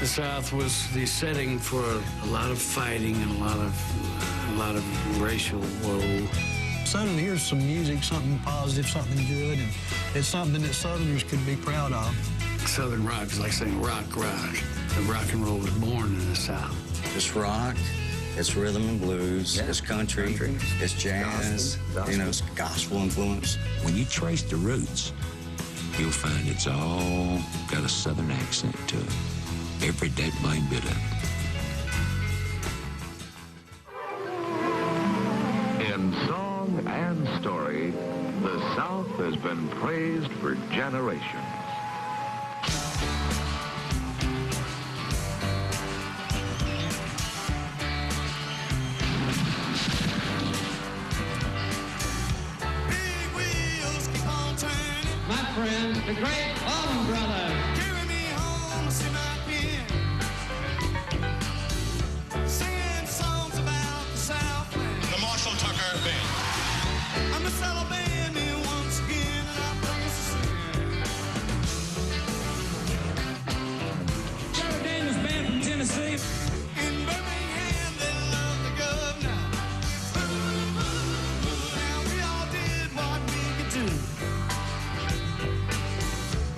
The South was the setting for a lot of fighting and a lot of racial woe. Southern here's some music, something positive, something good, and it's something that Southerners could be proud of. Southern rock is like saying rock. The rock and roll was born in the South. It's rock, it's rhythm and blues, it's country, it's jazz, gospel. You know, it's gospel influence. When you trace the roots, you'll find it's all got a Southern accent to it. Every dead blame bit of it. In song and story, the South has been praised for generations. Big wheels keep on turning. My friend, the great Allman brothers. Carry me home to see my pen. Singing songs about the Southland. The Marshall Tucker Band. I'm Miss Alabama once again, and I promise to sing. Jerry Daniels Band from Tennessee. In Birmingham, they love the governor. Now we all did what we could do.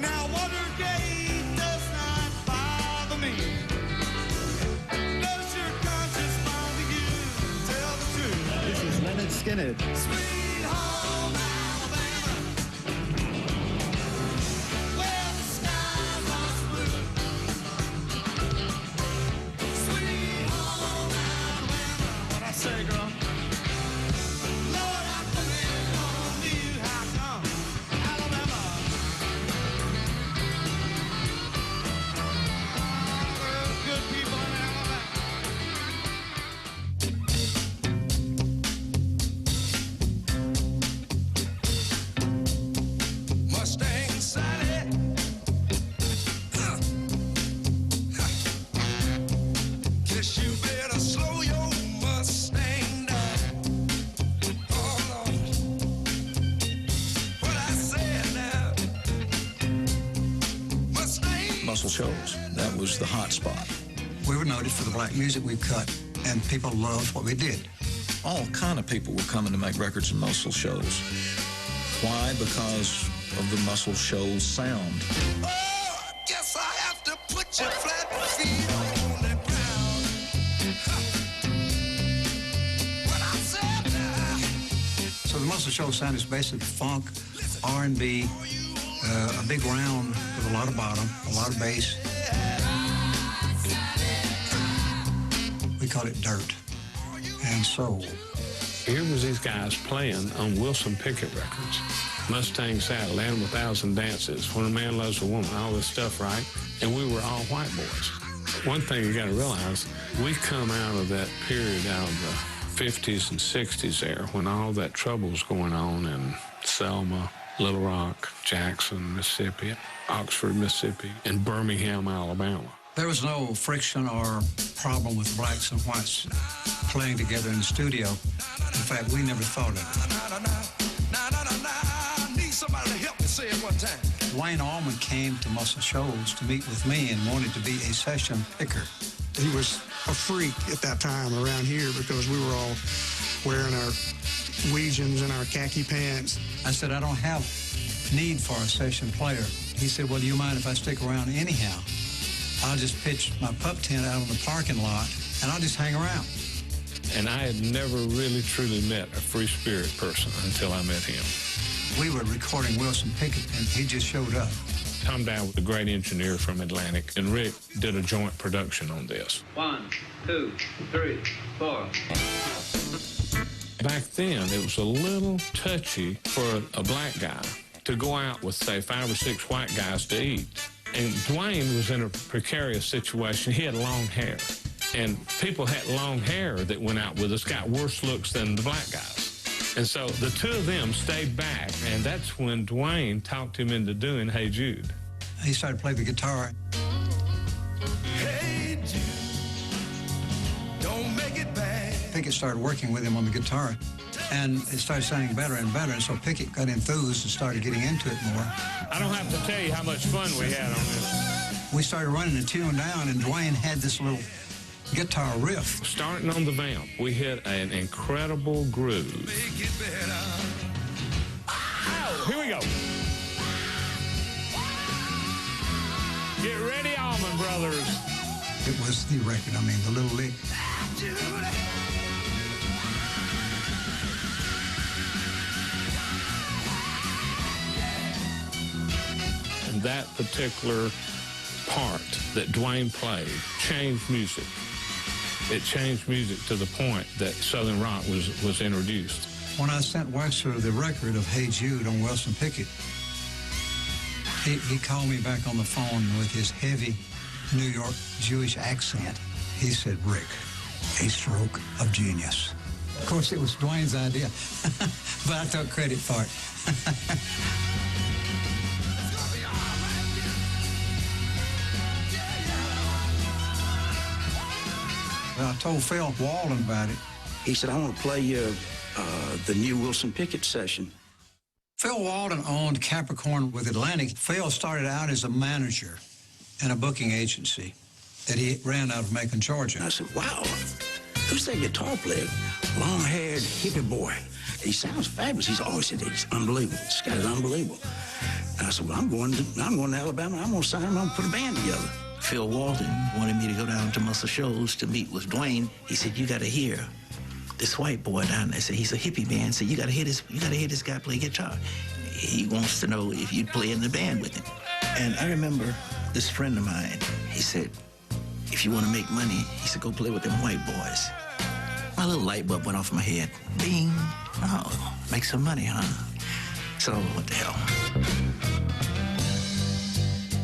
Now Watergate does not bother me. Does your conscience bother you? Tell the truth. This is Lynyrd Skynyrd. Sweet home Alabama, where the skies are blue. Sweet home Alabama, what I say, girl? Lord, I depend on you. How come, Alabama? There's good people in Alabama. Mustang Sally. Guess you better slow your Mustang down. Oh, Lord. What I said now. Mustang. Muscle Shoals. That was the hot spot. We were noted for the black music we cut, and people loved what we did. All kind of people were coming to make records in Muscle Shoals. Why? Because of the Muscle Shoals sound. Oh, guess I have to put your flat feet on the ground. What I said now. So the Muscle Shoals sound is basically funk, R&B, a big round with a lot of bottom, a lot of bass. We call it dirt and soul. Here was these guys playing on Wilson Pickett records. Mustang Saddle, Land of a Thousand Dances, When a Man Loves a Woman, all this stuff, right? And we were all white boys. One thing you gotta realize, we come out of that period out of the 50s and 60s there when all that trouble was going on in Selma, Little Rock, Jackson, Mississippi, Oxford, Mississippi, and Birmingham, Alabama. There was no friction or problem with blacks and whites playing together in the studio. In fact, we never thought of I need somebody to help me say it one time. it. Wayne Allman came to Muscle Shoals to meet with me and wanted to be a session picker. He was a freak at that time around here because we were all wearing our Weegians and our khaki pants. I said, I don't have need for a session player. He said, well, do you mind if I stick around anyhow? I'll just pitch my pup tent out on the parking lot, and I'll just hang around. And I had never really truly met a free spirit person until I met him. We were recording Wilson Pickett, and he just showed up. Tom Dow was a great engineer from Atlantic, and Rick did a joint production on this. 1, 2, 3, 4. Back then, it was a little touchy for a black guy to go out with, say, 5 or 6 white guys to eat. And Dwayne was in a precarious situation. He had long hair. And people had long hair that went out with us, got worse looks than the black guys. And so the two of them stayed back, and that's when Dwayne talked him into doing Hey Jude. He started playing the guitar. Hey Jude, don't make it bad. Pickett started working with him on the guitar, and it started sounding better and better, and so Pickett got enthused and started getting into it more. I don't have to tell you how much fun we had on this. We started running the tune down, and Dwayne had this little guitar riff. Starting on the vamp, we hit an incredible groove. Here we go. Get ready, Allman Brothers. It was the record, I mean, the little lick. And that particular part that Dwayne played changed music. It changed music to the point that Southern rock was introduced. When I sent Wexler the record of Hey Jude on Wilson Pickett, he called me back on the phone with his heavy New York Jewish accent. He said, Rick, a stroke of genius. Of course, it was Dwayne's idea, but I took credit for it. I told Phil Walden about it. He said, I want to play you the new Wilson Pickett session. Phil Walden owned Capricorn with Atlantic. Phil started out as a manager in a booking agency that he ran out of Macon, Georgia. I said, wow, who's that guitar player? Long-haired hippie boy. He sounds fabulous. He's always said, he's unbelievable. This guy's unbelievable. And I said, well, I'm going to Alabama. I'm going to sign him. I'm going to put a band together. Phil Walden wanted me to go down to Muscle Shoals to meet with Dwayne. He said, you got to hear this white boy down there. Said he's a hippie man. Said you got to hear this guy play guitar. He wants to know if you'd play in the band with him. And I remember this friend of mine. He said, if you want to make money, he said, go play with them white boys. My little light bulb went off my head. Bing. Oh, make some money, huh? So what the hell?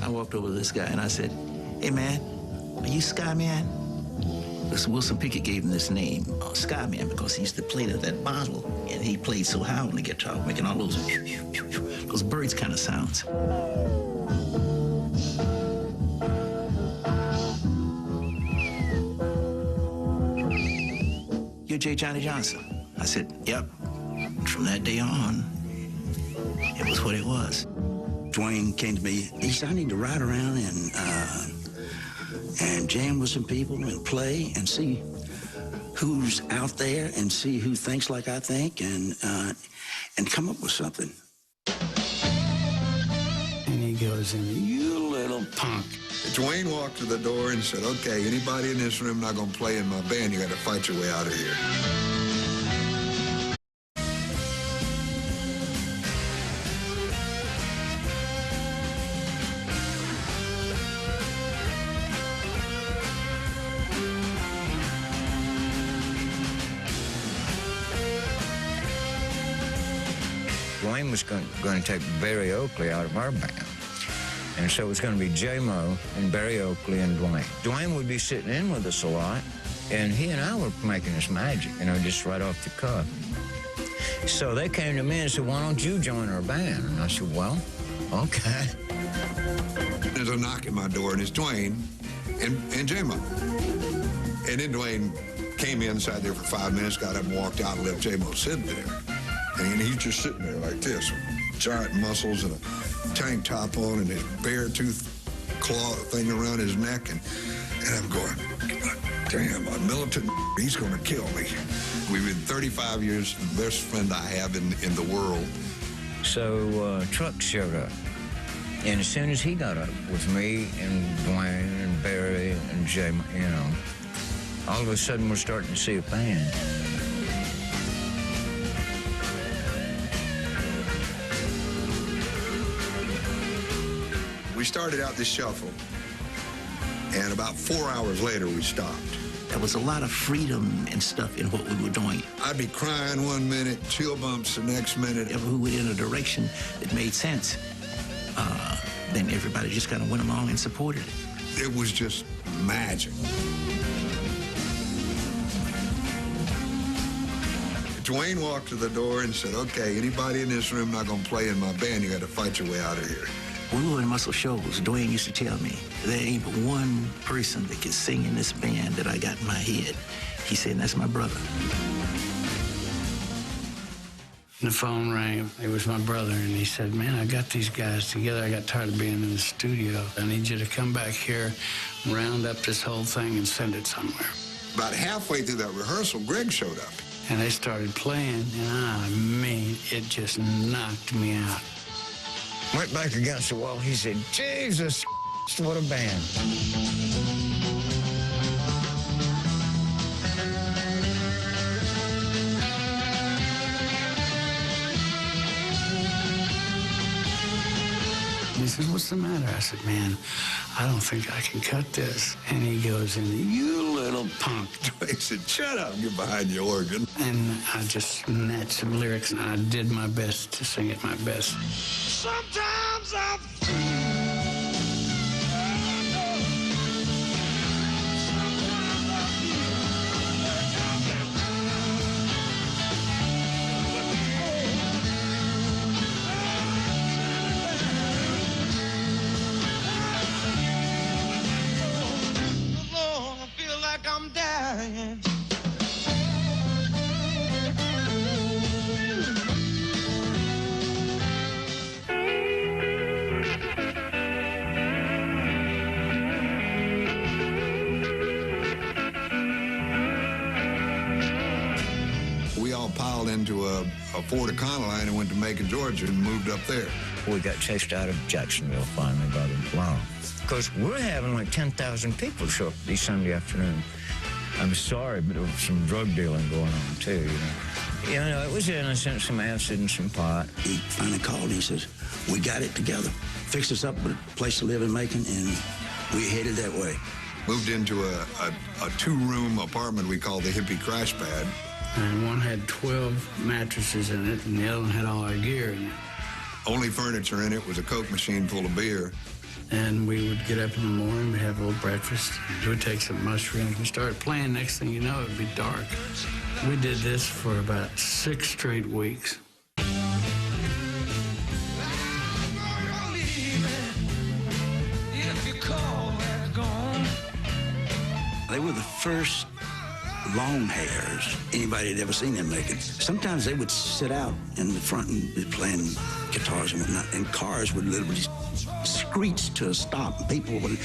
I walked over to this guy and I said, hey, man, are you Skyman? Because Wilson Pickett gave him this name, Skyman, because he used to play to that bottle, and he played so high on the guitar, making all those birds kind of sounds. You're J. Johnny Johnson. I said, yep. From that day on, it was what it was. Dwayne came to me. He said, I need to ride around and jam with some people and play and see who's out there and see who thinks like I think and come up with something. And he goes in, you little punk. Dwayne walked to the door and said, okay, anybody in this room not going to play in my band, you got to fight your way out of here. Dwayne was going to take Barry Oakley out of our band. And so it was going to be J-Mo and Barry Oakley and Dwayne. Dwayne would be sitting in with us a lot, and he and I were making this magic, just right off the cuff. So they came to me and said, why don't you join our band? And I said, well, okay. There's a knock at my door, and it's Dwayne and J-Mo. And then Dwayne came inside there for 5 minutes, got up and walked out and left J-Mo sitting there. And he's just sitting there like this, giant muscles and a tank top on and his bare tooth claw thing around his neck. And I'm going, damn, a militant, he's going to kill me. We've been 35 years, the best friend I have in the world. So Truck showed up. And as soon as he got up with me and Dwayne and Barry and Jay, all of a sudden we're starting to see a band. We started out this shuffle, and about 4 hours later, we stopped. There was a lot of freedom and stuff in what we were doing. I'd be crying 1 minute, chill bumps the next minute. If we went in a direction that made sense, then everybody just kind of went along and supported it. It was just magic. Dwayne walked to the door and said, okay, anybody in this room not going to play in my band, you got to fight your way out of here. When we were in Muscle Shoals, Dwayne used to tell me, there ain't but one person that can sing in this band that I got in my head. He said, that's my brother. And the phone rang. It was my brother, and he said, man, I got these guys together. I got tired of being in the studio. I need you to come back here, round up this whole thing, and send it somewhere. About halfway through that rehearsal, Greg showed up. And they started playing, and I mean, it just knocked me out. Went back against the wall. He said, Jesus, what a band. He said, what's the matter? I said, man, I don't think I can cut this. And he goes in, you little punk. He said, shut up, get behind the organ. And I just snatched some lyrics, and I did my best to sing it my best. Sometimes I feel like I'm dying. We all piled into a Ford Econoline and went to Macon, Georgia, and moved up there. We got chased out of Jacksonville finally by the law. Because we're having like 10,000 people show up each Sunday afternoon. I'm sorry, but there was some drug dealing going on, too, you know. You know, it was innocent, some acid and some pot. He finally called. He says, we got it together. Fixed us up with a place to live in Macon, and we headed that way. Moved into a two-room apartment we called the hippie crash pad. And one had 12 mattresses in it, and the other one had all our gear in it. Only furniture in it was a Coke machine full of beer. And we would get up in the morning, we'd have a little breakfast, we'd take some mushrooms, we started playing. Next thing you know, it'd be dark. We did this for about 6 straight weeks. They were the first long hairs anybody had ever seen in Macon. Sometimes they would sit out in the front and be playing guitars and whatnot, and cars would literally screech to a stop, and people would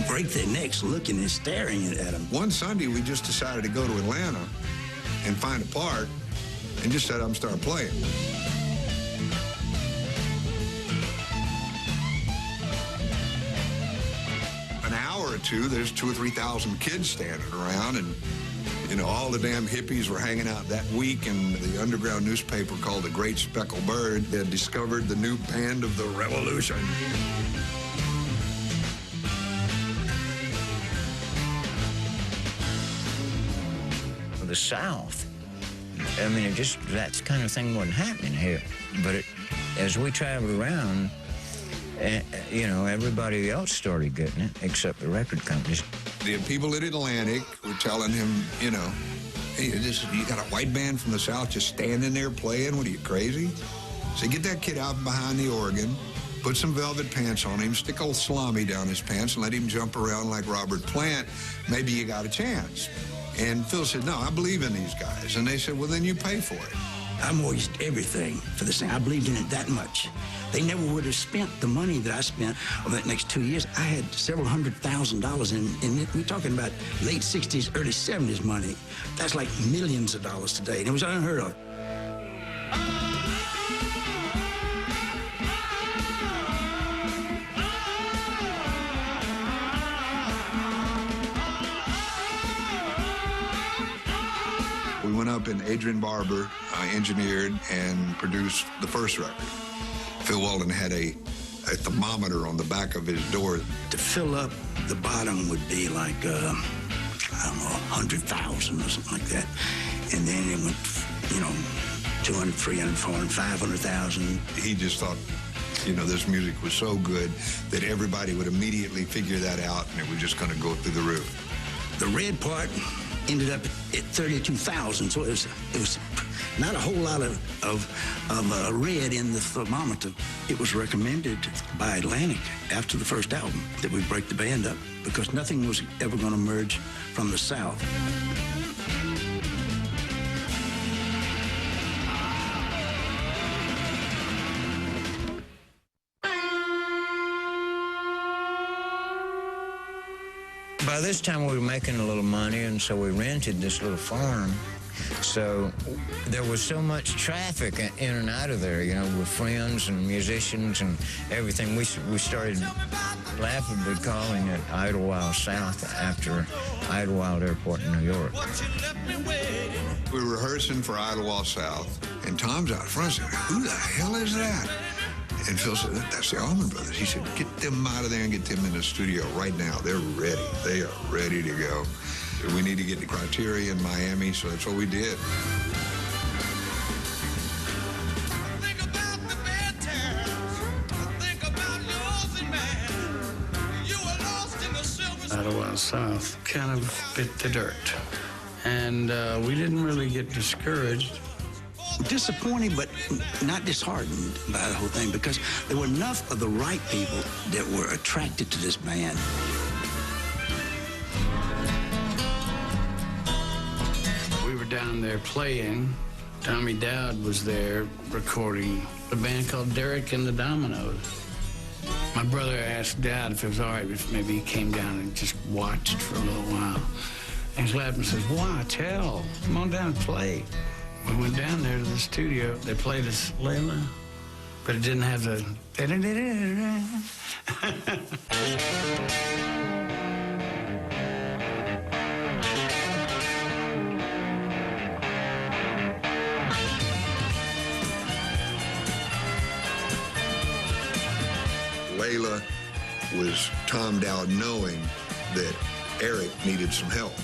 break their necks looking and staring at them. One Sunday, we just decided to go to Atlanta and find a part and just set up and start playing. An hour or two, there's 2,000 or 3,000 kids standing around, and you know, all the damn hippies were hanging out that week, and the underground newspaper called the Great Speckled Bird had discovered the new band of the revolution. The South, I mean, it just, that kind of thing wasn't happening here. But as we traveled around, you know, everybody else started getting it, except the record companies. The people at Atlantic were telling him, you know, hey, you got a white band from the South just standing there playing? What are you, crazy? So get that kid out behind the organ, put some velvet pants on him, stick old salami down his pants, and let him jump around like Robert Plant. Maybe you got a chance. And Phil said, no, I believe in these guys. And they said, well, then you pay for it. I mortgaged everything for this thing. I believed in it that much. They never would have spent the money that I spent over that next 2 years. I had several $100,000 in it. We're talking about late 60s, early 70s money. That's like millions of dollars today, and it was unheard of. We went up and Adrian Barber engineered and produced the first record. Phil Walden had a thermometer on the back of his door. To fill up, the bottom would be like, I don't know, 100,000 or something like that. And then it went, you know, 200, 300, 400, 500,000. He just thought, you know, this music was so good that everybody would immediately figure that out, and it was just going to go through the roof. The red part ended up at 32,000, so it was not a whole lot of red in the thermometer. It was recommended by Atlantic after the first album that we break the band up because nothing was ever going to emerge from the South. By this time, we were making a little money, and so we rented this little farm. So there was so much traffic in and out of there, you know, with friends and musicians and everything. We started laughably calling it Idlewilde South after Idlewilde Airport in New York. We were rehearsing for Idlewilde South, and Tom's out front saying, "Who the hell is that?" And Phil said, "That's the Allman Brothers." He said, "Get them out of there and get them in the studio right now. They're ready. They are ready to go. We need to get the criteria in Miami," so that's what we did. Idlewilde South kind of bit the dirt. And we didn't really get discouraged. Disappointed, but not disheartened by the whole thing, because there were enough of the right people that were attracted to this band. We were down there playing. Tommy Dowd was there recording a band called Derek and the Dominoes. My brother asked Dad if it was all right if maybe he came down and just watched for a little while. And he laughed and says, "Watch, hell, come on down and play." We went down there to the studio. They played us Layla, but it didn't have the... Layla was Tom Dowd knowing that Eric needed some help.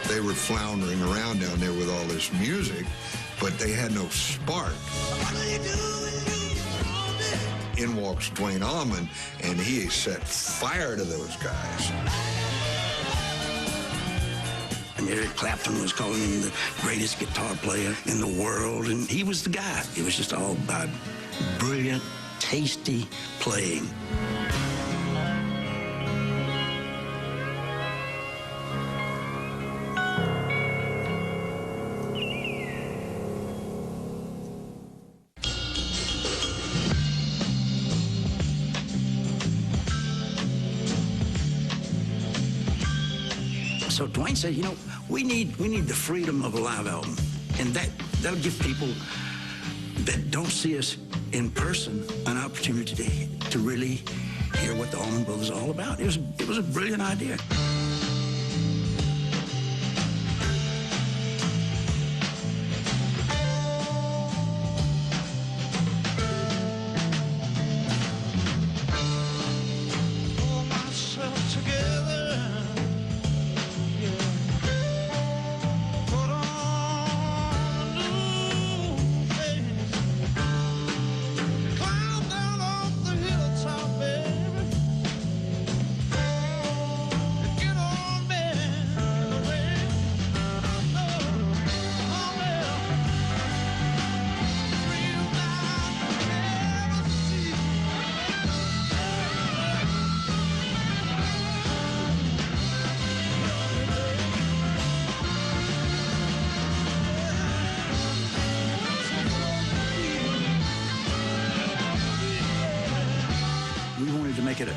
They were floundering around down there with all this music, but they had no spark. In walks Dwayne Allman, and he set fire to those guys. And Eric Clapton was calling him the greatest guitar player in the world, and he was the guy. It was just all about brilliant, tasty playing. So Dwayne said, you know, we need the freedom of a live album, and that'll give people that don't see us in person an opportunity to really hear what the Allman Brothers are all about. It was a brilliant idea.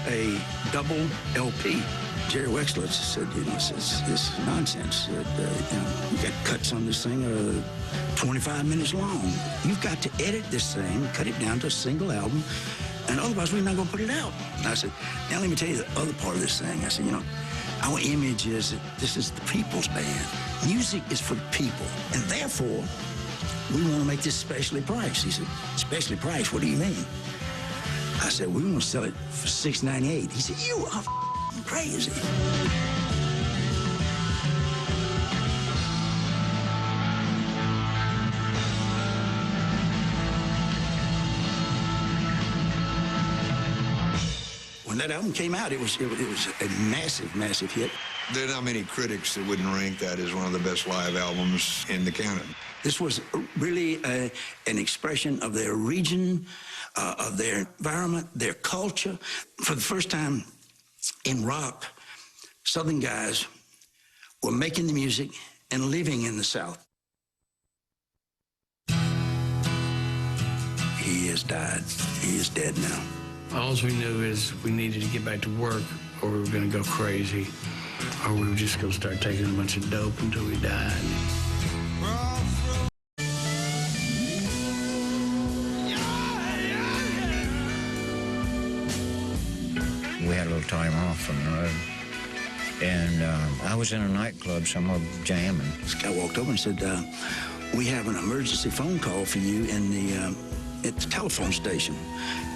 A double LP. Jerry Wexler said, you know, this is nonsense. You got cuts on this thing 25 minutes long. You've got to edit this thing, cut it down to a single album, and otherwise we're not going to put it out. And I said, now let me tell you the other part of this thing. I said, you know, our image is that this is the people's band. Music is for the people, and therefore, we want to make this specially priced. He said, specially priced? What do you mean? I said, we want to sell it for $6.98. He said, you are crazy. When that album came out, it was a massive, massive hit. There are not many critics that wouldn't rank that as one of the best live albums in the canon. This was really an expression of their region, of their environment, their culture. For the first time in rock, Southern guys were making the music and living in the South. He has died. He is dead now. All we knew is we needed to get back to work or we were going to go crazy. or we were just gonna start taking a bunch of dope until we died. We had a little time off from the road. And I was in a nightclub somewhere jamming. This guy walked over and said, we have an emergency phone call for you at the telephone station.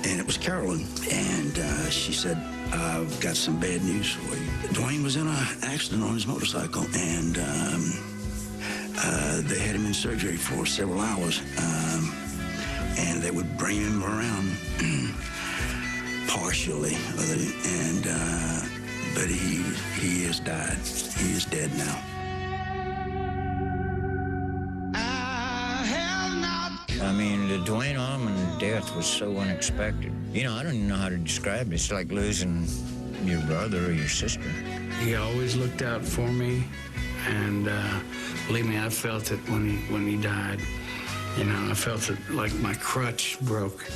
And it was Carolyn. And she said, I've got some bad news for you. Dwayne was in an accident on his motorcycle, and they had him in surgery for several hours. And they would bring him around partially, but he has died. He is dead now. I mean, the Dwayne Allman death was so unexpected. You know, I don't even know how to describe it. It's like losing your brother or your sister. He always looked out for me, and believe me, I felt it when he died. You know, I felt it like my crutch broke,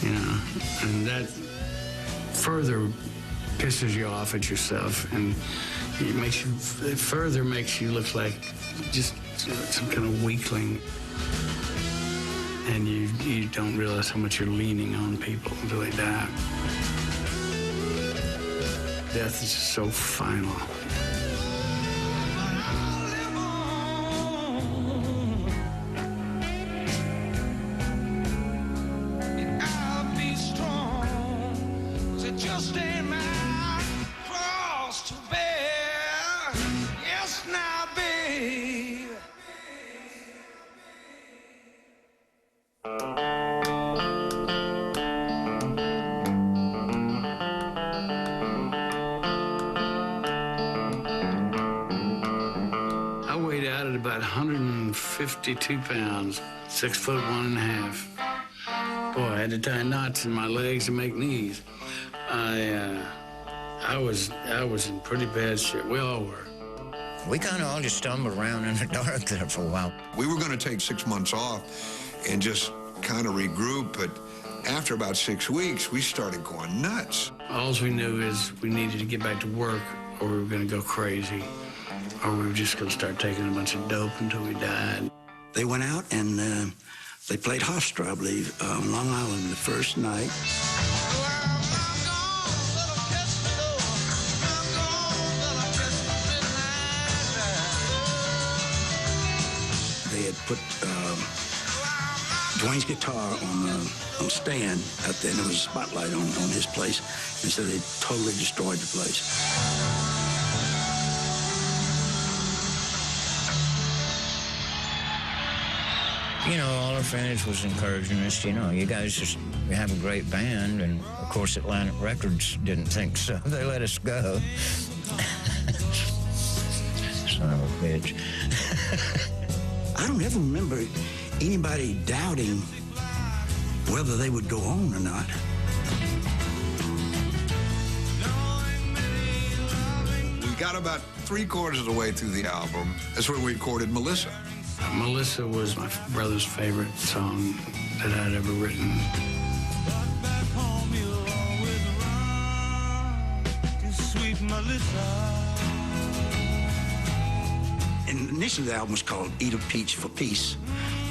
you know, and that further pisses you off at yourself, and it further makes you look like just some kind of weakling. And you don't realize how much you're leaning on people until they die. Death is just so final. I weighed out at about 152 pounds, 6'1.5". Boy, I had to tie knots in my legs to make knees. I was in pretty bad shape. We all were. We kind of all just stumbled around in the dark there for a while. We were going to take 6 months off and just kind of regroup, but after about 6 weeks, we started going nuts. All we knew is we needed to get back to work, or we were going to go crazy, or we were just going to start taking a bunch of dope until we died. They went out and they played Hofstra, I believe, on Long Island the first night. They had put Dwayne's guitar on a stand out there, and there was a spotlight on his place, and so they totally destroyed the place. You know, all our friends was encouraging us, you know, you guys just have a great band, and of course Atlantic Records didn't think so. They let us go. Son of a bitch. I don't ever remember anybody doubting whether they would go on or not. We got about 3/4 of the way through the album. That's when we recorded Melissa. Melissa was my brother's favorite song that I'd ever written. And initially the album was called Eat a Peach for Peace,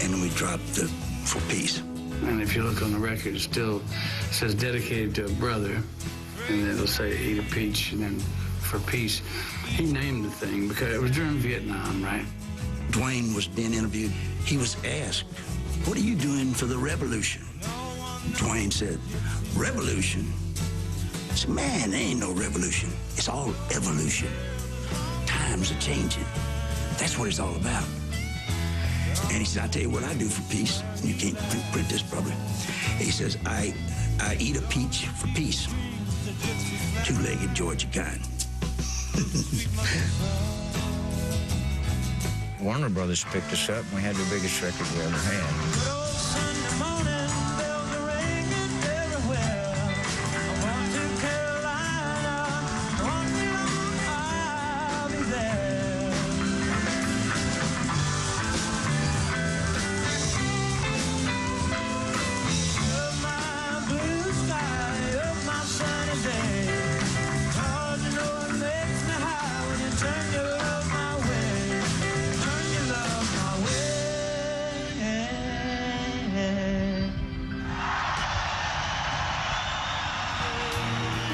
and then we dropped the For Peace. And if you look on the record, it still says dedicated to a brother, and it'll say Eat a Peach and then For Peace. He named the thing because it was during Vietnam, right? Dwayne was being interviewed. He was asked, what are you doing for the revolution? Dwayne said, revolution? I said, man, there ain't no revolution. It's all evolution. Times are changing. That's what it's all about. And he said, I'll tell you what I do for peace. You can't print this probably. He says, I eat a peach for peace. Two-legged Georgia kind. Warner Brothers picked us up, and we had the biggest record we ever had.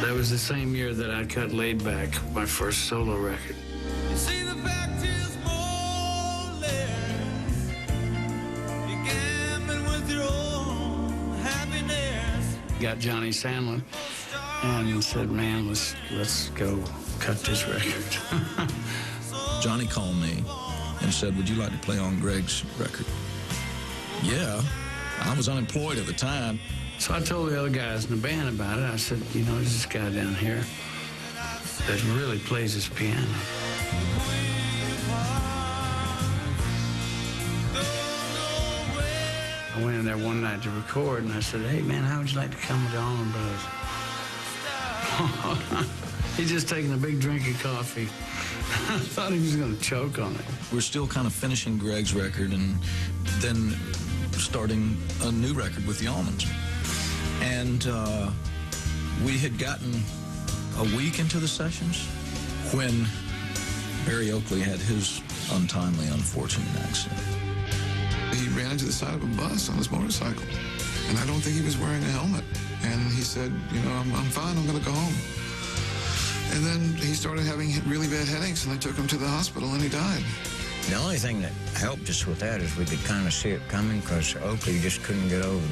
That was the same year that I cut Laid Back, my first solo record. You see, the fact is more or less, you're gambling with your own happiness. Got Johnny Sandlin and said, man, let's go cut this record. Johnny called me and said, would you like to play on Greg's record? Yeah, I was unemployed at the time. So I told the other guys in the band about it. I said, you know, there's this guy down here that really plays his piano. I went in there one night to record, and I said, hey, man, how would you like to come with the Allman Brothers? He's just taking a big drink of coffee. I thought he was going to choke on it. We're still kind of finishing Greg's record and then starting a new record with the Allmans. And we had gotten a week into the sessions when Barry Oakley had his untimely, unfortunate accident. He ran into the side of a bus on his motorcycle, and I don't think he was wearing a helmet. And he said, you know, I'm fine, I'm gonna go home. And then he started having really bad headaches, and they took him to the hospital, and he died. The only thing that helped us with that is we could kind of see it coming, because Oakley just couldn't get over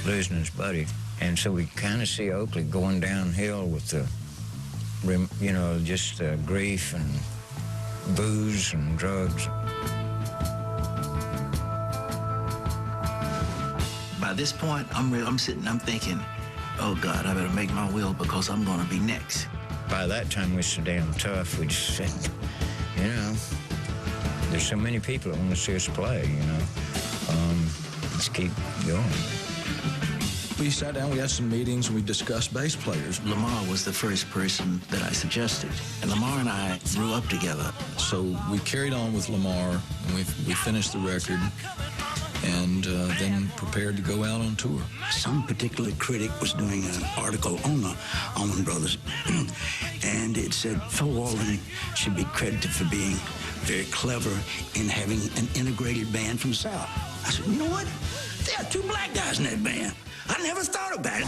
losing his buddy. And so we kind of see Oakley going downhill with the, you know, just grief and booze and drugs. By this point, I'm sitting, I'm thinking, oh God, I better make my will because I'm gonna be next. By that time, we're so damn tough, we just said, you know, there's so many people that want to see us play, you know. Let's keep going. We sat down, we had some meetings, and we discussed bass players. Lamar was the first person that I suggested, and Lamar and I grew up together. So we carried on with Lamar, and we finished the record, and then prepared to go out on tour. Some particular critic was doing an article on the Allman Brothers, and it said Phil Walden should be credited for being very clever in having an integrated band from the South. I said, you know what? There are two black guys in that band. I never thought about it.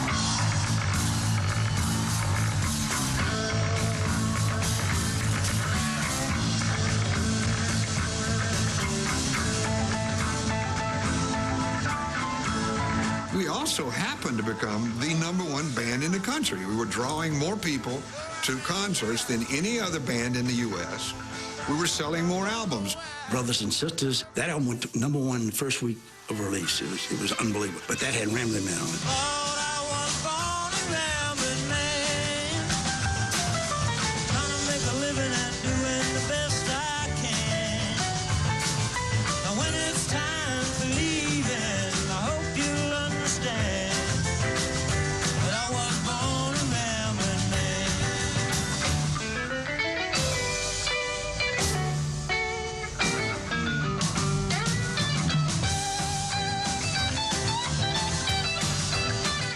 We also happened to become the #1 band in the country. We were drawing more people to concerts than any other band in the U.S. We were selling more albums. Brothers and Sisters, that album went to #1 the first week of release. It was unbelievable. But that had Rambling Man on it.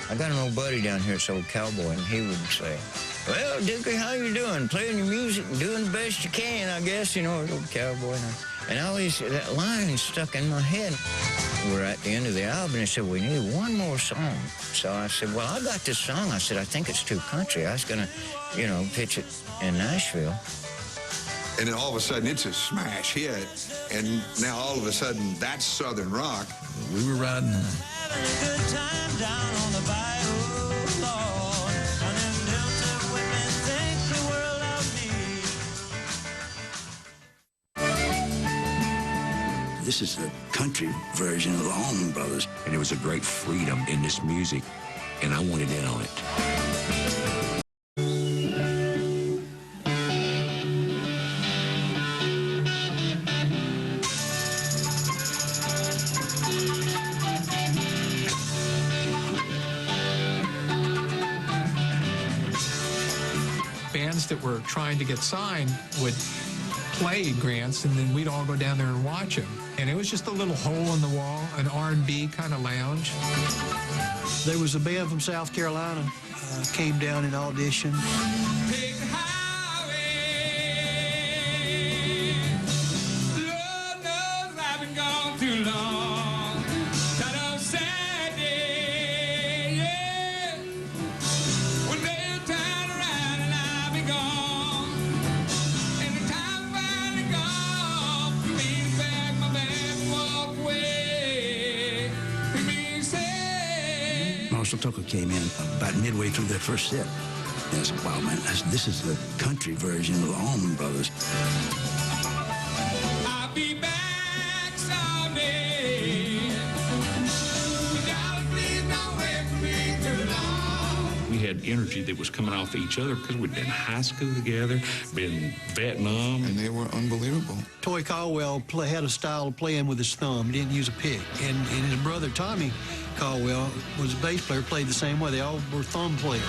I got an old buddy down here, this old cowboy, and he would say, well, Dookie, how you doing? Playing your music and doing the best you can, I guess, you know, an old cowboy. And I always, that line stuck in my head. We're at the end of the album, and he said, we need one more song. So I said, well, I got this song. I said, I think it's too country. I was going to, you know, pitch it in Nashville. And then all of a sudden, it's a smash hit. And now all of a sudden, that's Southern rock. We were riding high. This is the country version of the Allman Brothers. And there was a great freedom in this music, and I wanted in on it. Bands that were trying to get signed would play Grant's, and then we'd all go down there and watch him. And it was just a little hole in the wall, an R&B kind of lounge. There was a band from South Carolina, came down and auditioned. Take the highway. Lord knows I've been gone too long. Kind of sad day, yeah. One day I'll turn Marshall Tucker came in about midway through that first set. And I said, wow, man, this is the country version of the Allman Brothers. I'll be back someday. God, please don't wait for me too long. We had energy that was coming off each other because we'd been in high school together, been Vietnam. And they were unbelievable. Toy Caldwell had a style of playing with his thumb. He didn't use a pick. And his brother, Tommy Caldwell, was a bass player, played the same way. They all were thumb players.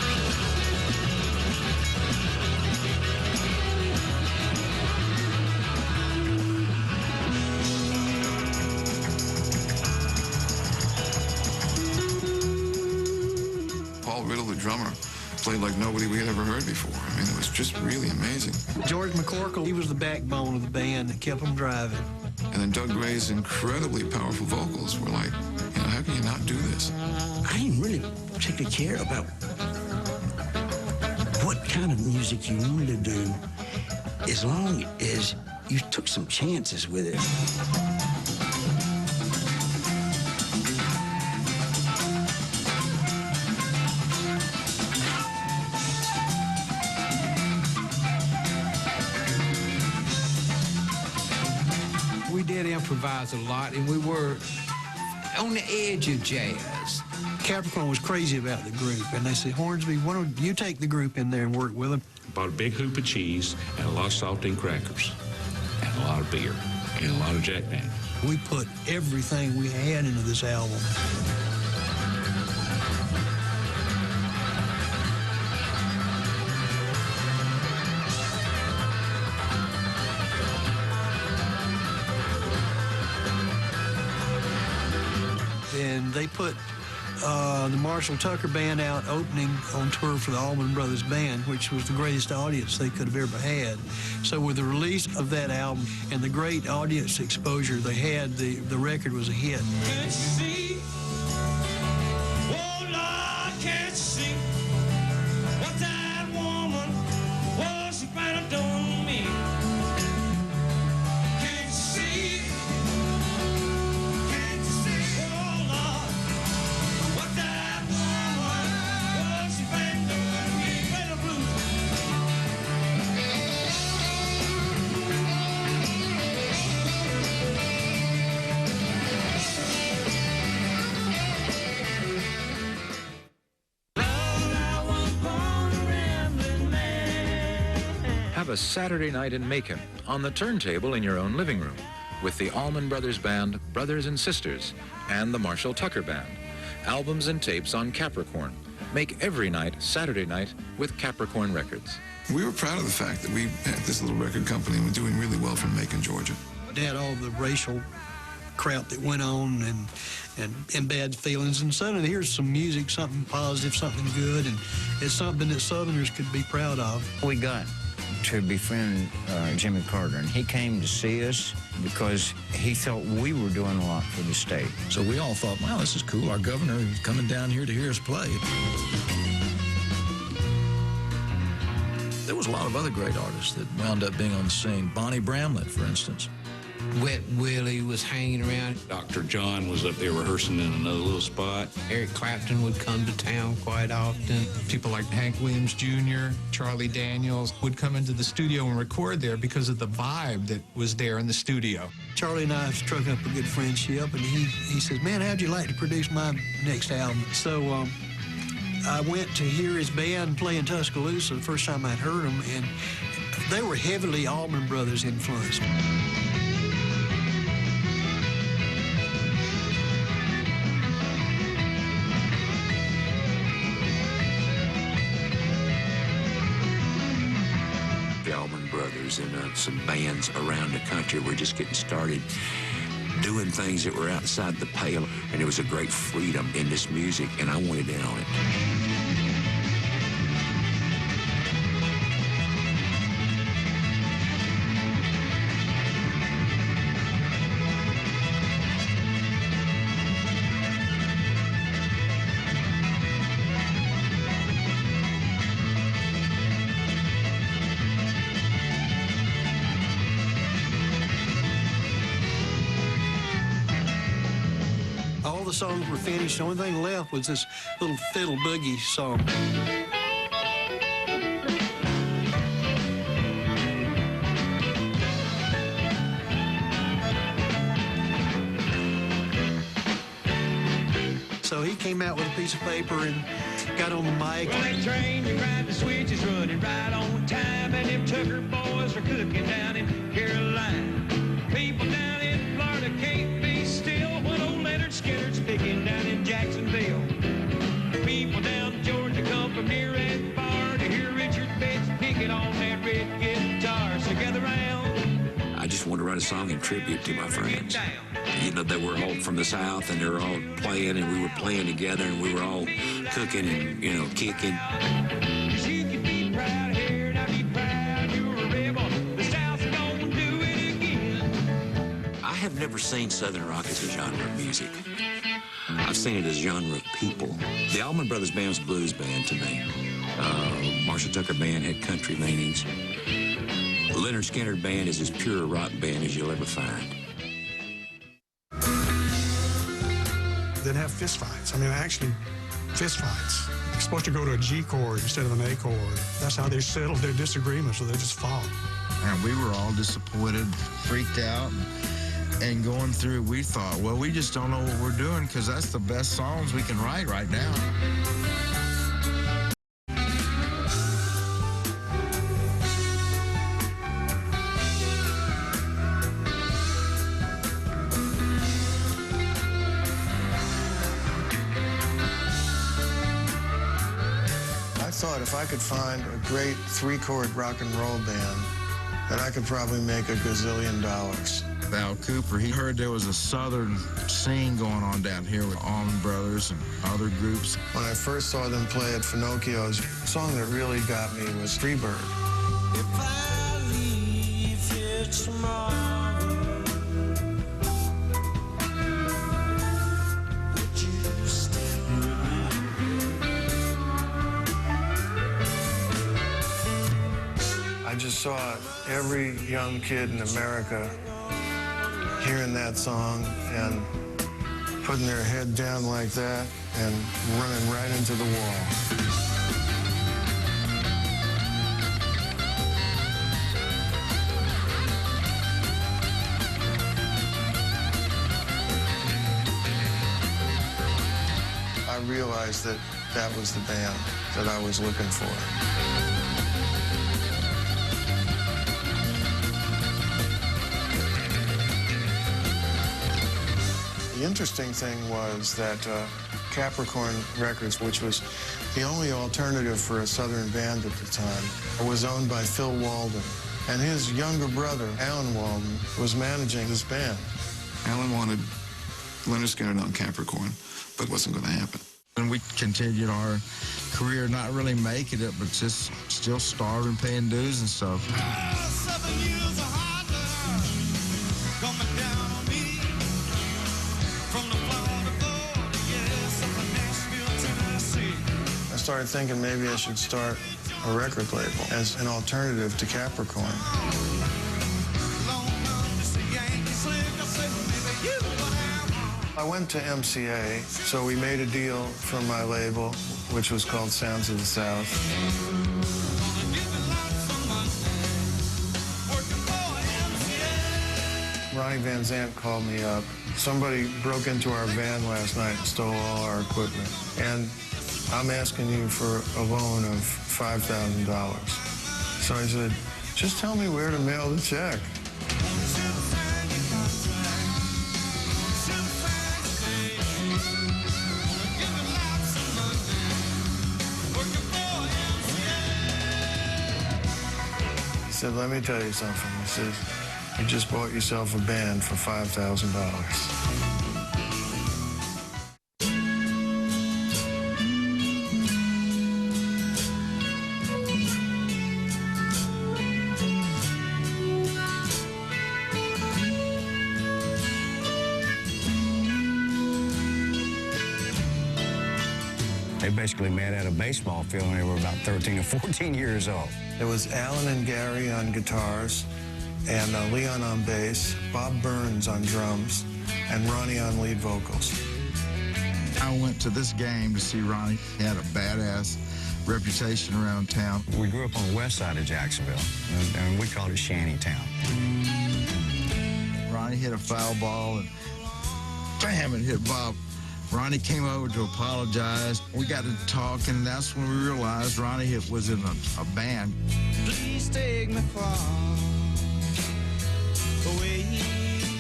The drummer played like nobody we had ever heard before. I mean, it was just really amazing. George McCorkle, he was the backbone of the band that kept them driving. And then Doug Gray's incredibly powerful vocals were like, you know, how can you not do this? I didn't really particularly care about what kind of music you wanted to do as long as you took some chances with it. We did improvise a lot, and we were on the edge of jazz. Capricorn was crazy about the group, and they said, Hornsby, why don't you take the group in there and work with them? Bought a big hoop of cheese and a lot of saltine crackers and a lot of beer and a lot of Jack Daniels. We put everything we had into this album. And they put the Marshall Tucker Band out opening on tour for the Allman Brothers Band, which was the greatest audience they could have ever had. So with the release of that album and the great audience exposure they had, the record was a hit. Can't you see? Oh, Lord, can't you see what that woman was she planning on me? Can't you see? Can't you see? Oh, Lord, what that woman was she planning on me? Play the blues. Have a Saturday night in Macon on the turntable in your own living room with the Allman Brothers Band, Brothers and Sisters, and the Marshall Tucker Band. Albums and tapes on Capricorn. Make every night Saturday night with Capricorn Records. We were proud of the fact that we had this little record company and were doing really well from Macon, Georgia. They had all the racial crap that went on and bad feelings, and suddenly here's some music, something positive, something good, and it's something that Southerners could be proud of. We got to befriend Jimmy Carter, and he came to see us because he thought we were doing a lot for the state. So we all thought, wow, this is cool. Our governor is coming down here to hear us play. There was a lot of other great artists that wound up being on the scene. Bonnie Bramlett, for instance. Wet Willie was hanging around. Dr. John was up there rehearsing in another little spot. Eric Clapton would come to town quite often. People like Hank Williams Jr., Charlie Daniels would come into the studio and record there because of the vibe that was there in the studio. Charlie and I struck up a good friendship, and he said, man, how'd you like to produce my next album? So I went to hear his band play in Tuscaloosa the first time I'd heard them, and they were heavily Allman Brothers influenced. The Allman Brothers and some bands around the country were just getting started doing things that were outside the pale, and there was a great freedom in this music, and I wanted in on it. songs were finished. The only thing left was this little fiddle boogie song. So he came out with a piece of paper and got on the mic. On that train, you grind the switches, running right on time, and them Tucker boys are cooking down in Carolina. People down in Florida can't be still when old Lynyrd Skynyrd's picking down in Jacksonville. People down in Georgia come from near and far to hear Richard Betts picking on that red guitar. So gather round. I just wanted to write a song in tribute to my friends. You know, they were all from the South, and they were all playing, and we were playing together, and we were all cooking and, you know, kicking. You can be proud here, and I be proud you're a rebel. The South's gonna do it again. I have never seen Southern rock as a genre of music. I've seen it as a genre of people. The Allman Brothers Band was a blues band to me. Marshall Tucker Band had country leanings. Lynyrd Skynyrd Band is as pure a rock band as you'll ever find. They'd have fist fights. I mean, actually, fist fights. You're supposed to go to a G chord instead of an A chord. That's how they settled their disagreements, so they just fought. And we were all disappointed, freaked out, and going through, we thought, well, we just don't know what we're doing because that's the best songs we can write right now. I thought if I could find a great three-chord rock and roll band, that I could probably make $1 gazillion. Val Cooper, he heard there was a Southern scene going on down here with Allman Brothers and other groups. When I first saw them play at Finocchio's, the song that really got me was Freebird. If I leave here tomorrow, would you still I just saw every young kid in America hearing that song and putting their head down like that and running right into the wall. I realized that that was the band that I was looking for. The interesting thing was that Capricorn Records, which was the only alternative for a Southern band at the time, was owned by Phil Walden. And his younger brother, Alan Walden, was managing this band. Alan wanted Lynyrd Skynyrd on Capricorn, but it wasn't going to happen. And we continued our career, not really making it, but just still starving, paying dues and stuff. 7 years of hard love coming down on me from the Florida border, yes, up in Nashville, Tennessee. I started thinking maybe I should start a record label as an alternative to Capricorn. I went to MCA, so we made a deal for my label, which was called Sounds of the South. Ronnie Van Zant called me up. Somebody broke into our van last night and stole all our equipment. And I'm asking you for a loan of $5,000. So I said, just tell me where to mail the check. He said, let me tell you something. He says, you just bought yourself a band for $5,000. They basically met at a baseball field when they were about 13 or 14 years old. It was Alan and Gary on guitars, and Leon on bass, Bob Burns on drums, and Ronnie on lead vocals. I went to this game to see Ronnie. He had a badass reputation around town. We grew up on the west side of Jacksonville, and we called it Shanty Town. Ronnie hit a foul ball, and bam, it hit Bob. Ronnie came over to apologize. We got to talk, and that's when we realized Ronnie was in a band. Please take me far away.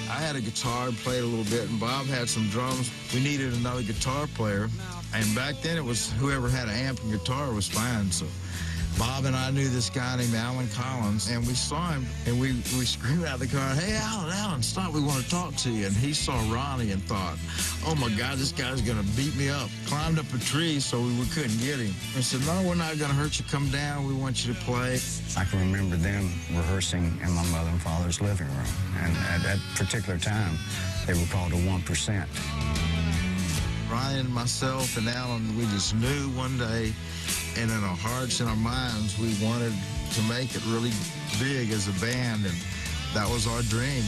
I had a guitar and played a little bit, and Bob had some drums. We needed another guitar player, and back then it was whoever had an amp and guitar was fine. So Bob and I knew this guy named Alan Collins, and we saw him, and we screamed out of the car, "Hey, Alan, stop, we want to talk to you." And he saw Ronnie and thought, "Oh my God, this guy's gonna beat me up." Climbed up a tree so we couldn't get him. I said, "No, we're not gonna hurt you, come down, we want you to play." I can remember them rehearsing in my mother and father's living room, and at that particular time, they were called a 1%. Ryan and myself and Alan, we just knew one day, and in our hearts and our minds, we wanted to make it really big as a band, and that was our dream.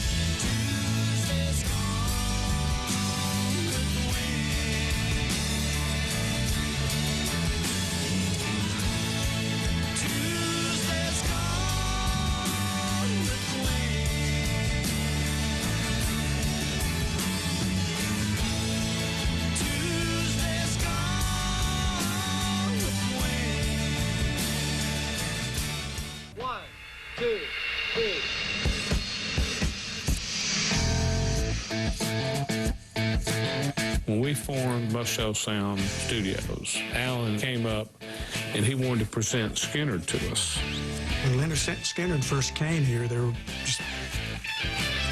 When we formed Shoals Sound Studios, Alan came up and he wanted to present Skynyrd to us. When Lynyrd Skynyrd first came here, they were just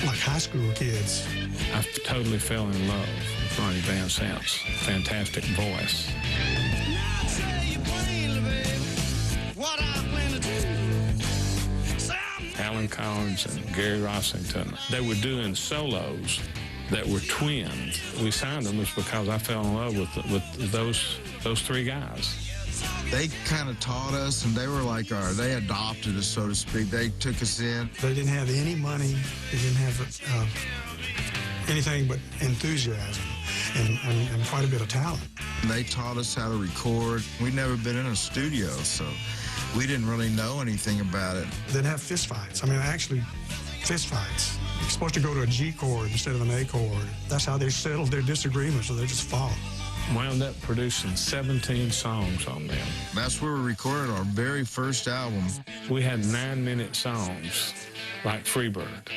like high school kids. I totally fell in love with Ronnie Van Zant's fantastic voice. Alan Collins and Gary Rossington, they were doing solos that were twins. We signed them just because I fell in love with those three guys. They kind of taught us, and they were like they adopted us, so to speak. They took us in. They didn't have any money. They didn't have anything but enthusiasm and quite a bit of talent. They taught us how to record. We'd never been in a studio, so we didn't really know anything about it. They'd have fist fights. I mean, actually, fist fights. You're supposed to go to a G chord instead of an A chord. That's how they settled their disagreements, so they just fought. Wound up producing 17 songs on them. That's where we recorded our very first album. We had 9-minute songs, like Freebird.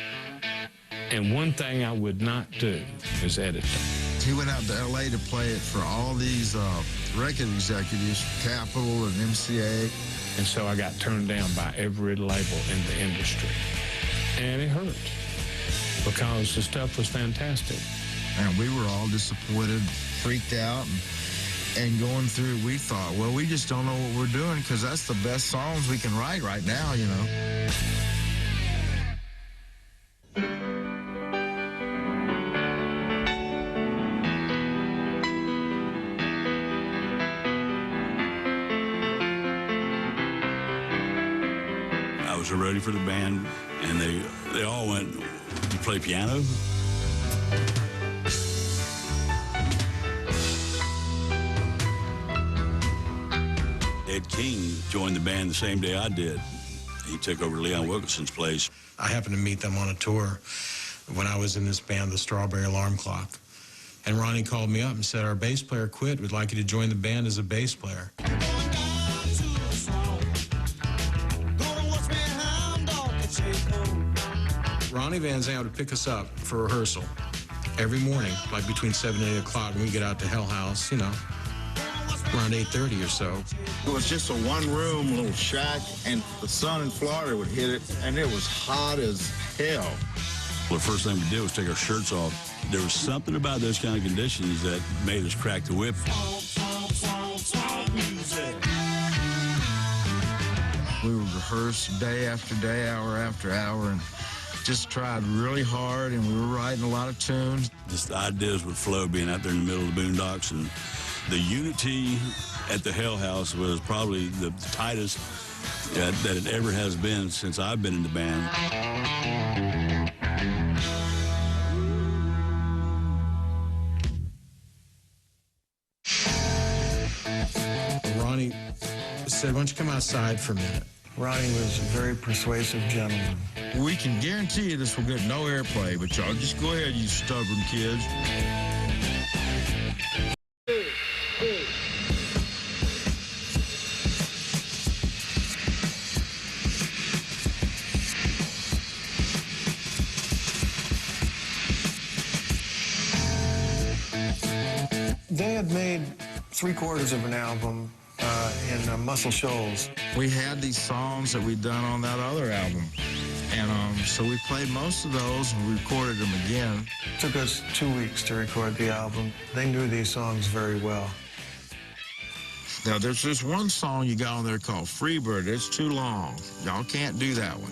And one thing I would not do is edit them. He went out to L.A. to play it for all these record executives, Capitol and MCA. And so I got turned down by every label in the industry. And it hurt, because the stuff was fantastic. And we were all disappointed, freaked out, and going through, we thought, well, we just don't know what we're doing, because that's the best songs we can write right now, you know. I was a roadie for the band, and they all went to play piano. Ed King joined the band the same day I did. He took over Leon Wilkinson's place. I happened to meet them on a tour when I was in this band, the Strawberry Alarm Clock. And Ronnie called me up and said, "Our bass player quit. We'd like you to join the band as a bass player." Ronnie Van Zant would pick us up for rehearsal every morning, like between 7 and 8 o'clock, and we'd get out to Hell House, you know, around 8:30 or so. It was just a one-room little shack, and the sun in Florida would hit it, and it was hot as hell. Well, the first thing we did was take our shirts off. There was something about those kind of conditions that made us crack the whip. We would rehearse day after day, hour after hour, and just tried really hard, and we were writing a lot of tunes. Just the ideas would flow being out there in the middle of the boondocks, and the unity at the Hell House was probably the tightest that it ever has been since I've been in the band. Ronnie said, why don't you come outside for a minute? Ronnie was a very persuasive gentleman. We can guarantee you this will get no airplay, but y'all just go ahead, you stubborn kids. They had made 3/4 of an album in Muscle Shoals. We had these songs that we'd done on that other album. And so we played most of those and we recorded them again. It took us 2 weeks to record the album. They knew these songs very well. Now, there's this one song you got on there called Freebird. It's too long. Y'all can't do that one.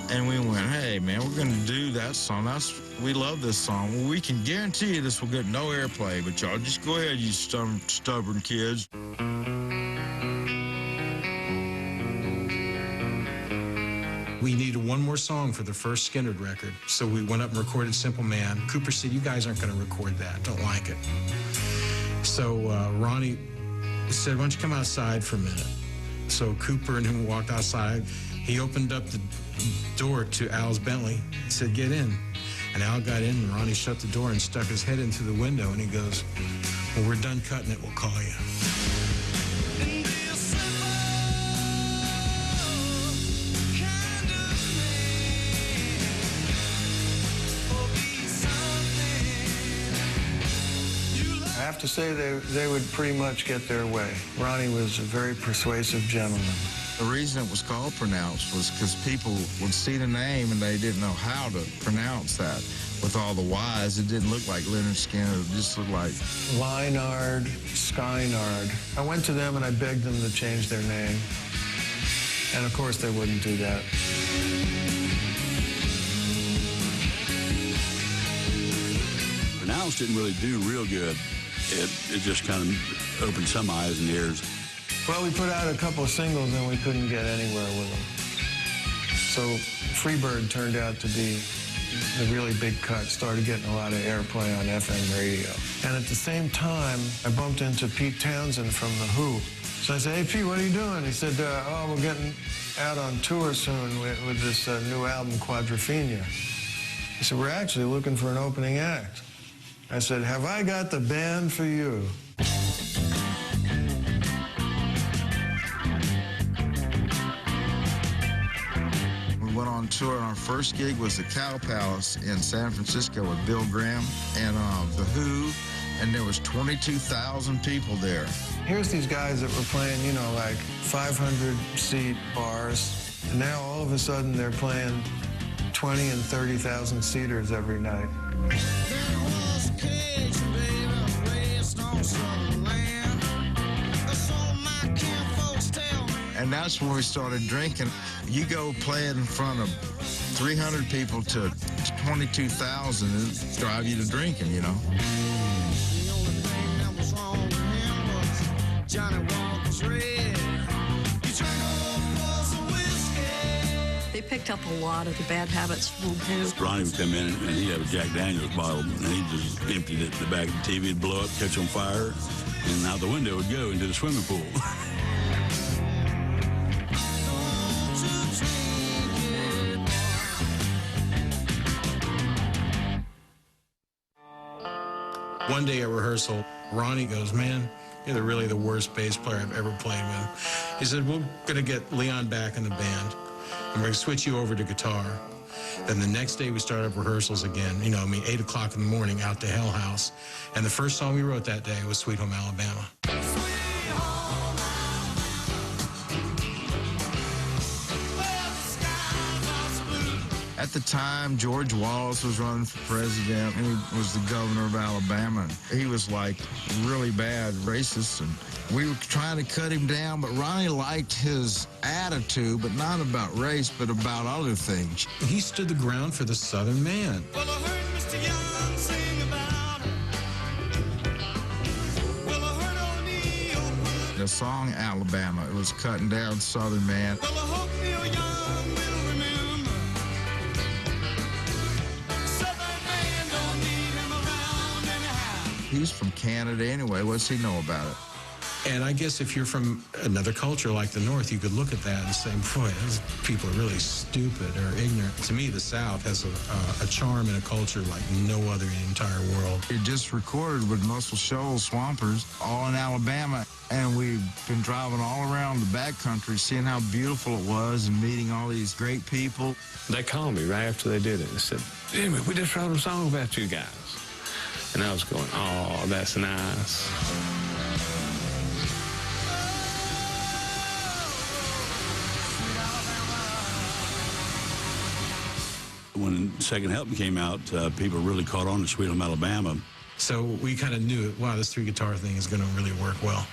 And we went, hey, man, we're going to do that song. We love this song. Well, we can guarantee you this will get no airplay, but y'all just go ahead, you stubborn kids. We needed one more song for the first Skynyrd record, so we went up and recorded Simple Man. Cooper said, you guys aren't going to record that. Don't like it. So Ronnie said, why don't you come outside for a minute? So Cooper and him walked outside. He opened up the door to Al's Bentley. He said, get in. And Al got in, and Ronnie shut the door and stuck his head in through the window, and he goes, when we're done cutting it, we'll call you. I have to say they would pretty much get their way. Ronnie was a very persuasive gentleman. The reason it was called Pronounced was because people would see the name and they didn't know how to pronounce that. With all the Y's, it didn't look like Lynyrd Skynyrd. It just looked like Lynyrd Skynyrd. I went to them and I begged them to change their name. And of course they wouldn't do that. Pronounced didn't really do real good. It just kind of opened some eyes and ears. Well, we put out a couple of singles and we couldn't get anywhere with them. So Freebird turned out to be the really big cut, started getting a lot of airplay on FM radio. And at the same time, I bumped into Pete Townsend from The Who. So I said, hey, Pete, what are you doing? He said, oh, we're getting out on tour soon with this new album, Quadrophenia. He said, we're actually looking for an opening act. I said, have I got the band for you? we went on tour, and our first gig was the Cow Palace in San Francisco with Bill Graham and The Who, and there was 22,000 people there. Here's these guys that were playing, you know, like 500-seat bars, and now all of a sudden they're playing 20 and 30,000 seaters every night. And that's when we started drinking. You go playing in front of 300 people to 22,000, it drive you to drinking, you know. They picked up a lot of the bad habits from him. Ronnie would come in and he'd have a Jack Daniels bottle, and he just emptied it in the back of the TV, it'd blow up, catch on fire, and out the window it would go into the swimming pool. One day at rehearsal, Ronnie goes, man, you're really the worst bass player I've ever played with. He said, we're going to get Leon back in the band, and we're going to switch you over to guitar. Then the next day we started rehearsals again, 8 o'clock in the morning out to Hell House. And the first song we wrote that day was Sweet Home Alabama. At the time, George Wallace was running for president, and he was the governor of Alabama. He was, like, really bad racist, and we were trying to cut him down, but Ronnie liked his attitude, but not about race, but about other things. He stood the ground for the Southern man. Well, I heard Mr. Young sing about her. Well, I heard O'Neill put The song Alabama, it was cutting down Southern man. well, I hope Neil Young will remember. Southern man don't need him around anyhow. He's from Canada anyway. What's he know about it? And I guess if you're from another culture like the North, you could look at that and say, boy, those people are really stupid or ignorant. To me, the South has a charm and a culture like no other in the entire world. It just recorded with Muscle Shoals Swampers, all in Alabama. And we've been driving all around the backcountry, seeing how beautiful it was and meeting all these great people. They called me right after they did it and said, Jimmy, we just wrote a song about you guys. And I was going, oh, that's nice. When Second Helping came out, people really caught on to Sweet Home Alabama. So we kind of knew, wow, this three-guitar thing is going to really work well.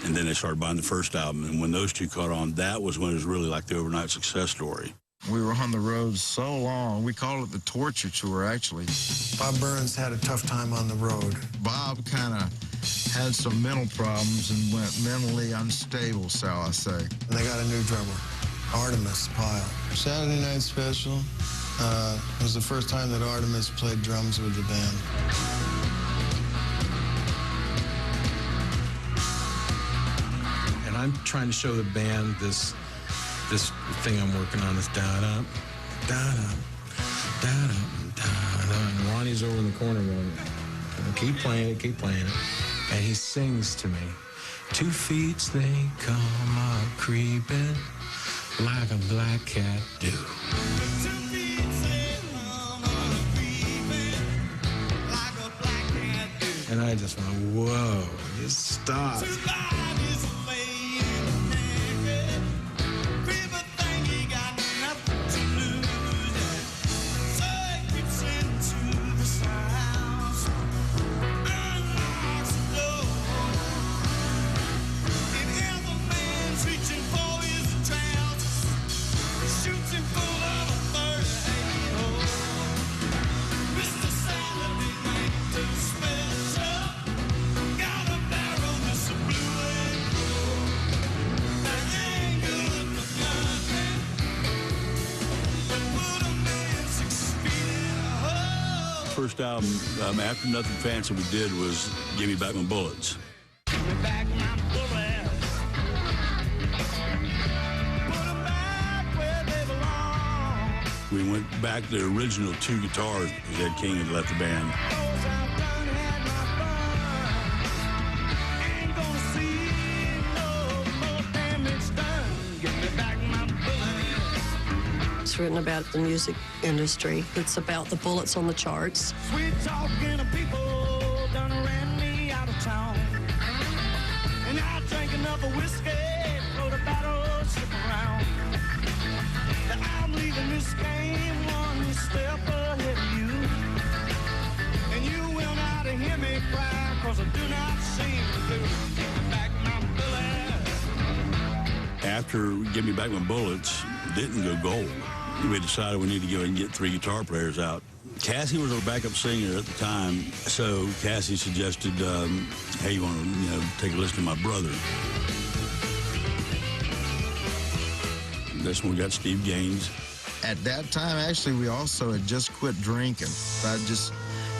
And then they started buying the first album, and when those two caught on, that was when it was really like the overnight success story. We were on the road so long. We called it the torture tour, actually. Bob Burns had a tough time on the road. Bob kind of had some mental problems and went mentally unstable, shall I say. And they got a new drummer, Artemis Pyle. Saturday Night Special. It was the first time that Artemis played drums with the band. And I'm trying to show the band this thing I'm working on, this da-da, da-da, da-da, da-da. And Ronnie's over in the corner going, keep playing it, keep playing it. And he sings to me, 2 feet they come up creeping like a black cat do. And I just went, whoa, just stop. First album, after Nothing Fancy, we did was Give Me Back My Bullets. We went back to the original 2 guitars because Ed King had left the band. It's written about the music industry. It's about the bullets on the charts. Sweet talking of people done ran me out of town. And I drank enough of whiskey, rode a battle, slip around. That I'm leaving this game 1 step ahead of you. And you will not hear me cry, cause I do not seem to do. Give me back my bullets. After Give Me Back My Bullets didn't go gold, we decided we need to go and get 3 guitar players out. Cassie was our backup singer at the time, so Cassie suggested, hey, you want to take a listen to my brother? That's when we got Steve Gaines. At that time, actually, we also had just quit drinking. I'd just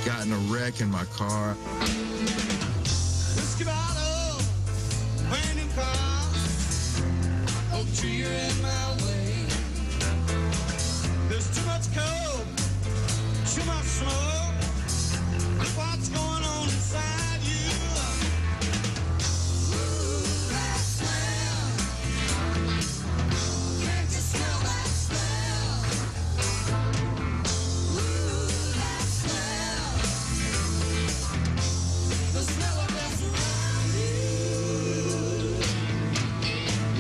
gotten a wreck in my car. Whiskey bottle, when it comes, oh, tree in my way. There's too much coke, too much smoke. Look what's going on inside you. Ooh, that smell. Can't you smell that smell? Ooh, that smell. The smell of that's around you.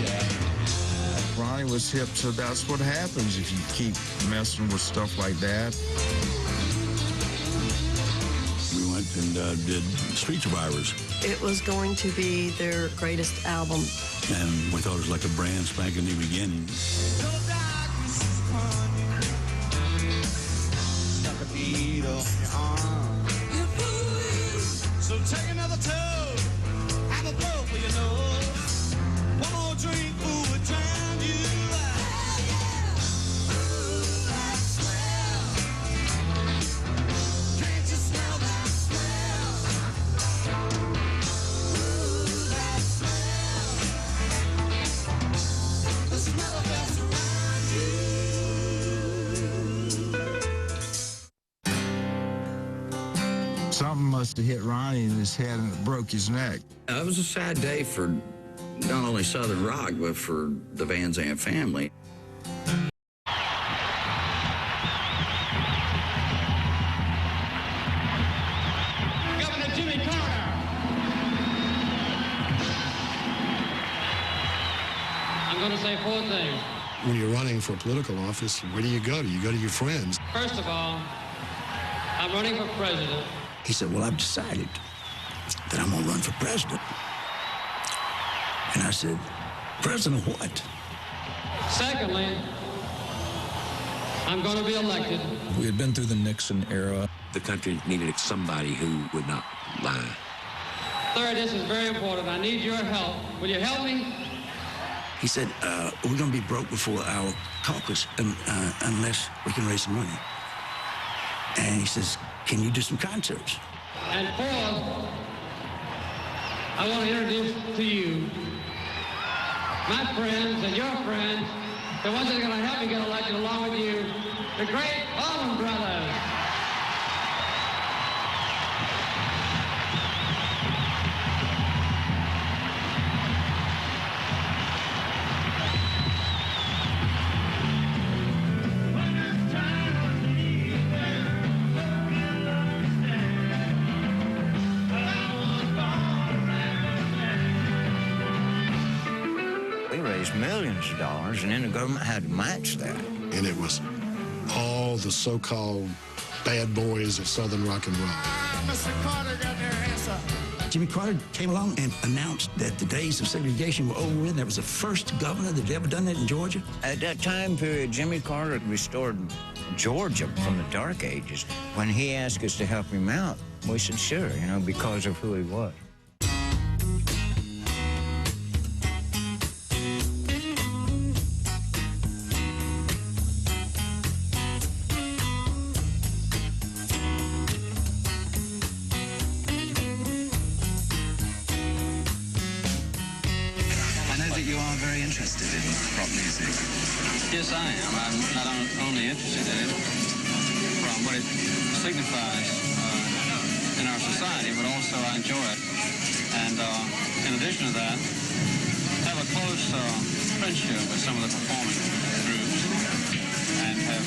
Yeah. Ronnie was hip, so that's what happens if you keep messing with stuff like that. We went and did Street Survivors. It was going to be their greatest album. And we thought it was like a brand spanking new beginning. Stuck a needle in your arm. So take another toad, have a blow for your nose. One more drink, ooh, it drown you. Ooh, that smell. Can't you smell that smell? Ooh, that smell. must have hit Ronnie in his head and it broke his neck. It was a sad day for not only Southern rock, but for the Van Zandt family. Governor Jimmy Carter. I'm going to say 4 things. When you're running for political office, where do you go? You go to your friends. First of all, I'm running for president. He said, well, I've decided that I'm going to run for president. And I said, president of what? Secondly, I'm going to be elected. We had been through the Nixon era. The country needed somebody who would not lie. Third, this is very important. I need your help. Will you help me? He said, we're going to be broke before our caucus unless we can raise some money. And he says, can you do some concerts? And fourth, I want to introduce to you my friends and your friends, the ones that are going to help me get elected along with you, the great Allman Brothers. Millions of dollars, and then the government had to match that. And it was all the so-called bad boys of Southern rock and roll. Mr. Carter got their answer. Jimmy Carter came along and announced that the days of segregation were over with. That was the first governor that had ever done that in Georgia. At that time period, Jimmy Carter restored Georgia from the Dark Ages. When he asked us to help him out, we said, sure, you know, because of who he was. Yes, I am. I'm not only interested in it from what it signifies in our society, but also I enjoy it. And in addition to that, have a close friendship with some of the performing groups and have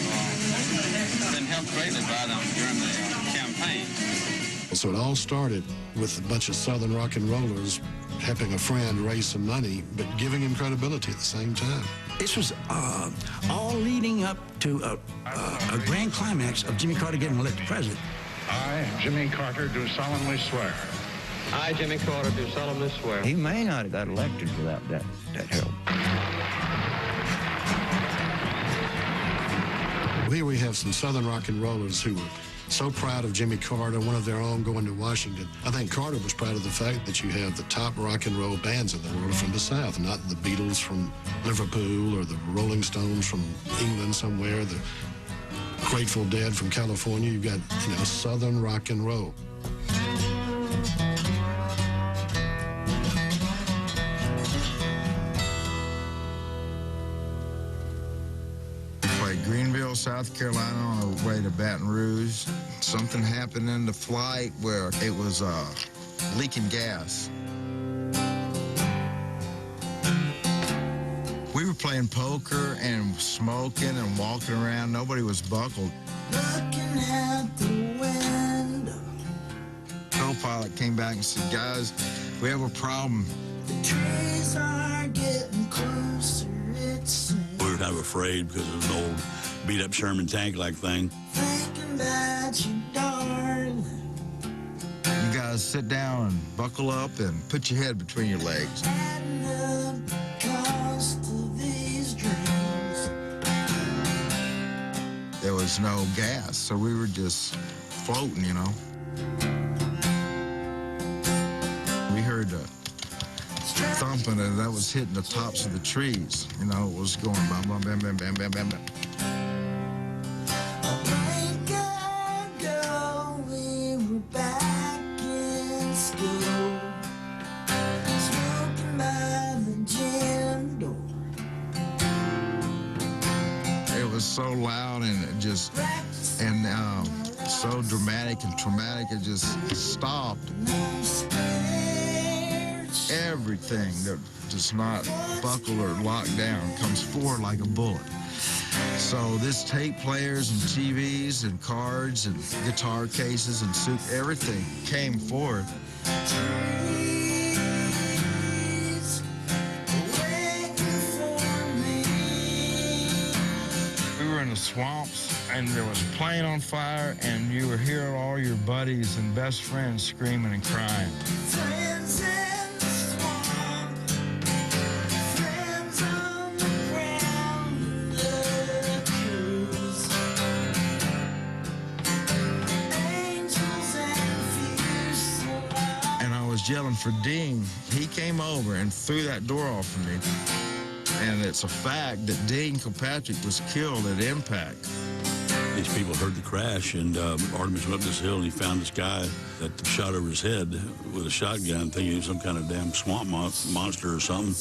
been helped greatly by them during the campaign. So it all started with a bunch of Southern rock and rollers helping a friend raise some money, but giving him credibility at the same time. This was all leading up to a grand climax of Jimmy Carter getting elected president. I, Jimmy Carter, do solemnly swear. I, Jimmy Carter, do solemnly swear. He may not have got elected without that help. Here we have some Southern rock and rollers who were so proud of Jimmy Carter, one of their own, going to Washington. I think Carter was proud of the fact that you have the top rock and roll bands in the world from the South, not the Beatles from Liverpool or the Rolling Stones from England somewhere, the Grateful Dead from California. You've got, you know, Southern rock and roll. Greenville, South Carolina on the way to Baton Rouge. Something happened in the flight where it was leaking gas. We were playing poker and smoking and walking around. Nobody was buckled. Looking out the window. Co-pilot came back and said, guys, we have a problem. The trees are getting closer, it seems. We were kind of afraid because it was an old beat-up Sherman tank-like thing. Thinking about you, darling. You guys sit down and buckle up and put your head between your legs. Adding up the cost of these dreams. There was no gas, so we were just floating, you know. We heard thumping, and that was hitting the tops of the trees. You know, it was going bam, bam, bam, bam, bam, bam, bam, bam. It was so loud, and it just, and so dramatic and traumatic, it just stopped. Everything that does not buckle or lock down comes forward like a bullet. So this tape players and TVs and cards and guitar cases and soup, everything came forward. We were in the swamps and there was a plane on fire and you were hearing all your buddies and best friends screaming and crying. Yelling for Dean. He came over and threw that door off for me. And it's a fact that Dean Kilpatrick was killed at impact. These people heard the crash, and Artemis went up this hill, and he found this guy that shot over his head with a shotgun, thinking he was some kind of damn swamp monster or something.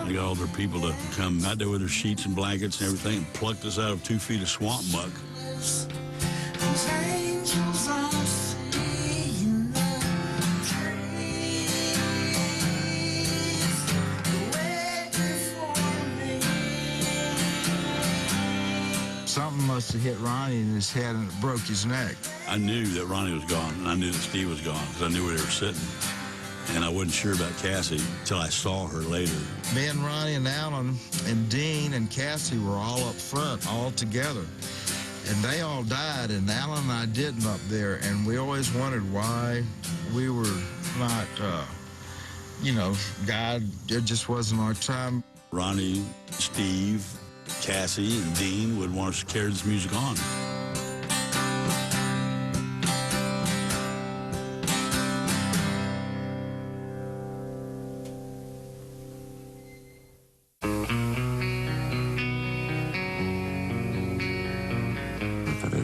They got all their people to come out there with their sheets and blankets and everything and plucked us out of 2 feet of swamp muck. Something must have hit Ronnie in his head and it broke his neck. I knew that Ronnie was gone, and I knew that Steve was gone, because I knew where they were sitting. And I wasn't sure about Cassie until I saw her later. Me and Ronnie and Alan and Dean and Cassie were all up front, all together. And they all died, and Alan and I didn't up there, and we always wondered why we were not, you know, God, it just wasn't our time. Ronnie, Steve, Cassie, and Dean would want us to carry this music on.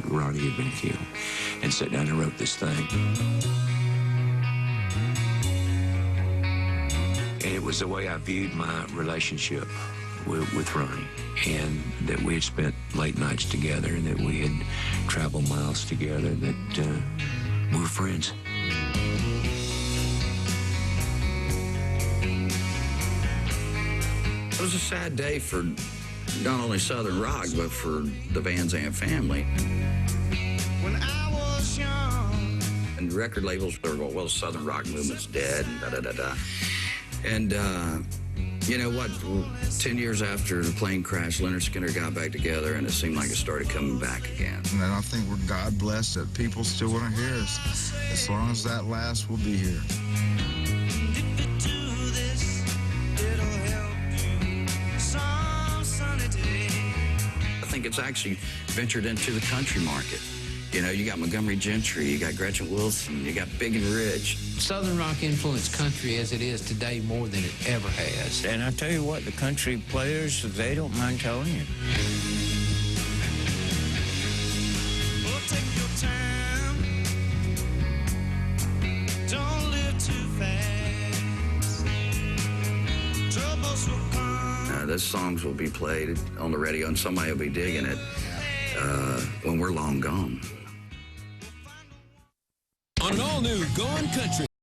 Ronnie had been killed, and sat down and wrote this thing. And it was the way I viewed my relationship with Ronnie, and that we had spent late nights together, and that we had traveled miles together, that we were friends. It was a sad day for not only Southern rock, but for the Van Zandt family. When I was young. And record labels were going, well, the Southern rock movement's dead, and da-da-da-da. And, you know what? 10 years after the plane crash, Lynyrd Skynyrd got back together, and it seemed like it started coming back again. And I think we're God blessed that people still want to hear us. As long as that lasts, we'll be here. I think it's actually ventured into the country market. You know, you got Montgomery Gentry, you got Gretchen Wilson, you got Big and Rich. Southern rock influenced country as it is today more than it ever has. And I tell you what, the country players, they don't mind telling you. Well, take your time. Don't live too fast. Troubles will come. Those songs will be played on the radio, and somebody will be digging it when we're long gone. On an all-new Gone Country.